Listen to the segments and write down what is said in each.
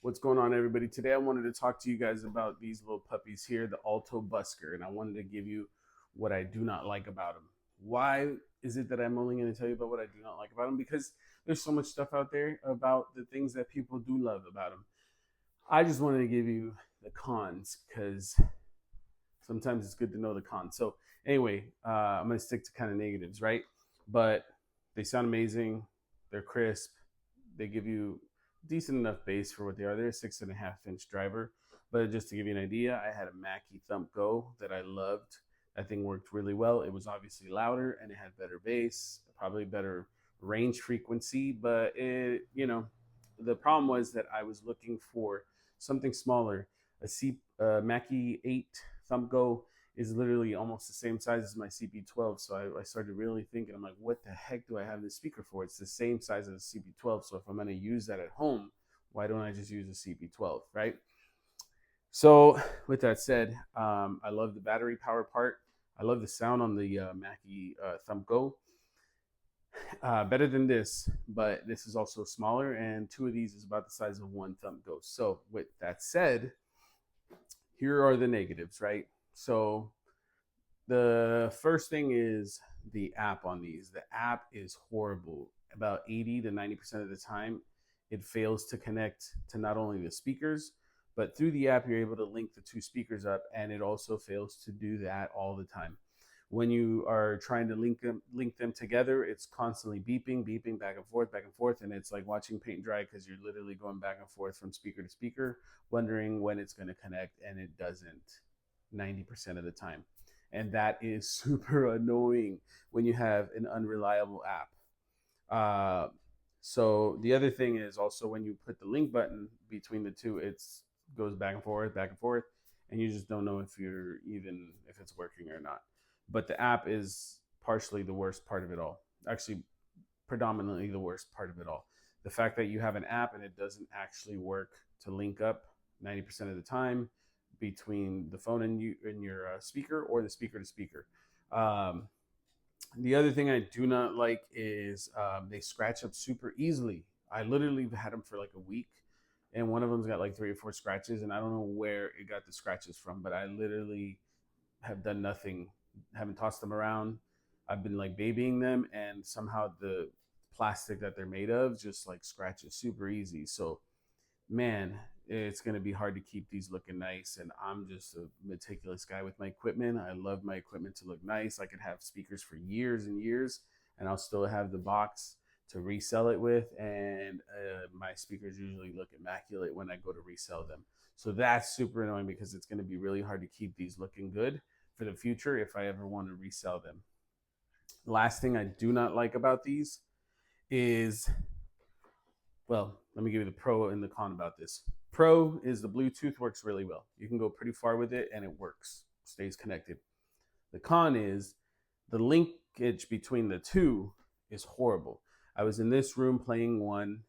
What's going on, everybody? Today I wanted to talk to you guys about these little puppies here, the Alto busker, and I wanted to give you what I do not like about them. Why is it that I'm only going to tell you about what I do not like about them? Because there's so much stuff out there about the things that people do love about them. I just wanted to give you the cons because sometimes it's good to know the cons. So anyway, I'm going to stick to kind of negatives, right? But they sound amazing. They're crisp. They give you decent enough bass for what they are. They're a 6.5 inch driver. But just to give you an idea, I had a Mackie Thump Go that I loved. That thing worked really well. It was obviously louder and it had better bass, probably better range frequency. But the problem was that I was looking for something smaller. A Mackie 8 Thump Go is literally almost the same size as my CP12. So I started really thinking, I'm like, what the heck do I have this speaker for? It's the same size as a CP12. So if I'm going to use that at home, why don't I just use a CP12, right? So with that said, I love the battery power part. I love the sound on the Mackie Thump Go. Better than this, but this is also smaller, and two of these is about the size of one Thump Go. So with that said, here are the negatives, right? So the first thing is the app on these. The app is horrible. About 80 to 90% of the time, it fails to connect to not only the speakers, but through the app, you're able to link the two speakers up, and it also fails to do that all the time. When you are trying to link them together, it's constantly beeping back and forth, and it's like watching paint dry because you're literally going back and forth from speaker to speaker, wondering when it's going to connect, and it doesn't 90% of the time. And that is super annoying when you have an unreliable app. So the other thing is also when you put the link button between the two, it goes back and forth, and you just don't know if it's working or not. But the app is partially the worst part of it all. Actually, predominantly the worst part of it all. The fact that you have an app and it doesn't actually work to link up 90% of the time between the phone and your speaker, or the speaker to speaker. Um, the other thing I do not like is they scratch up super easily. I literally had them for like a week, and one of them's got like 3 or 4 scratches, and I don't know where it got the scratches from, but I literally have done nothing, haven't tossed them around. I've been like babying them, and somehow the plastic that they're made of just like scratches super easy. So man, it's going to be hard to keep these looking nice. And I'm just a meticulous guy with my equipment. I love my equipment to look nice. I could have speakers for years and years, and I'll still have the box to resell it with. And my speakers usually look immaculate when I go to resell them. So that's super annoying because it's going to be really hard to keep these looking good for the future if I ever want to resell them. Last thing I do not like about these is, well, let me give you the pro and the con about this. Pro is the Bluetooth works really well. You can go pretty far with it and it works, stays connected. The con is the linkage between the two is horrible. I was in this room playing one,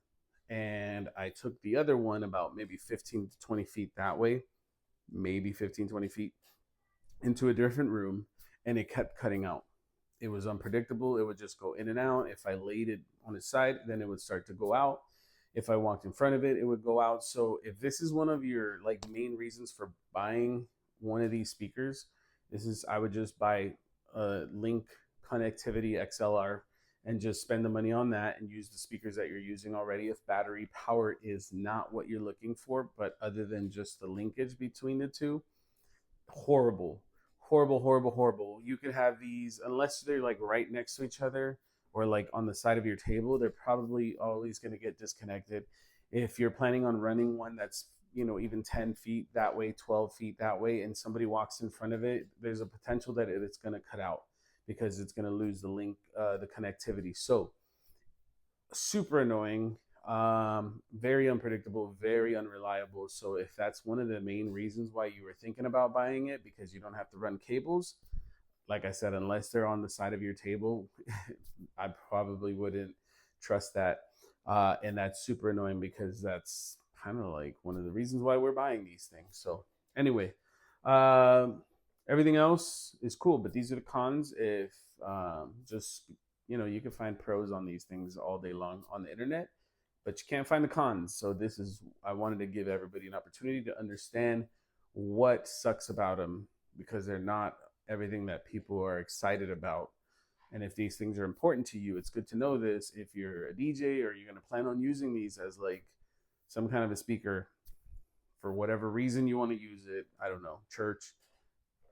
and I took the other one about maybe 15 to 20 feet that way, maybe 15, 20 feet into a different room, and it kept cutting out. It was unpredictable. It would just go in and out. If I laid it on its side, then it would start to go out. If I walked in front of it, it would go out. So if this is one of your like main reasons for buying one of these speakers, I would just buy a Link Connectivity XLR and just spend the money on that and use the speakers that you're using already. If battery power is not what you're looking for, but other than just the linkage between the two, horrible, horrible. You could have these, unless they're like right next to each other or like on the side of your table, they're probably always going to get disconnected. If you're planning on running one that's, even 10 feet that way, 12 feet that way, and somebody walks in front of it, there's a potential that it's going to cut out because it's going to lose the link, the connectivity. So super annoying, very unpredictable, very unreliable. So if that's one of the main reasons why you were thinking about buying it, because you don't have to run cables, like I said, unless they're on the side of your table, I probably wouldn't trust that. And that's super annoying because that's kind of like one of the reasons why we're buying these things. So anyway, everything else is cool, but these are the cons. If just you can find pros on these things all day long on the internet, but you can't find the cons. So this is, I wanted to give everybody an opportunity to understand what sucks about them, because they're not everything that people are excited about. And if these things are important to you, it's good to know this. If you're a DJ or you're going to plan on using these as like some kind of a speaker for whatever reason you want to use it, I don't know, church,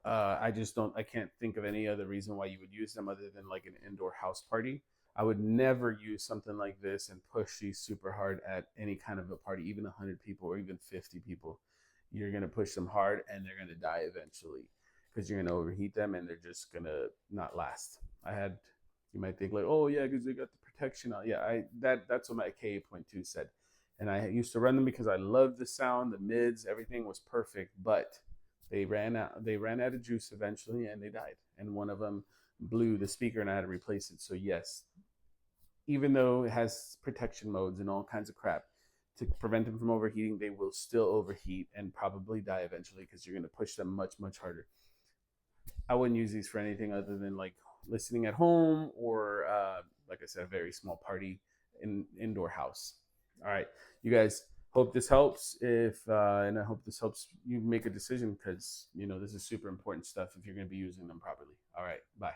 I just don't. I can't think of any other reason why you would use them other than like an indoor house party. I would never use something like this and push these super hard at any kind of a party, even 100 people or even 50 people. You're gonna push them hard, and they're gonna die eventually because you're gonna overheat them, and they're just gonna not last. I had. You might think like, oh yeah, because they got the protection on. Yeah, that's what my KA.2 said, and I used to run them because I loved the sound, the mids, everything was perfect, but they ran out of juice eventually, and they died, and one of them blew the speaker, and I had to replace it. So yes, even though it has protection modes and all kinds of crap to prevent them from overheating, they will still overheat and probably die eventually because you're going to push them much harder. I wouldn't use these for anything other than like listening at home, or like I said, a very small party in indoor house. All right, you guys. Hope this helps. If and I hope this helps you make a decision, because this is super important stuff if you're going to be using them properly. All right, bye.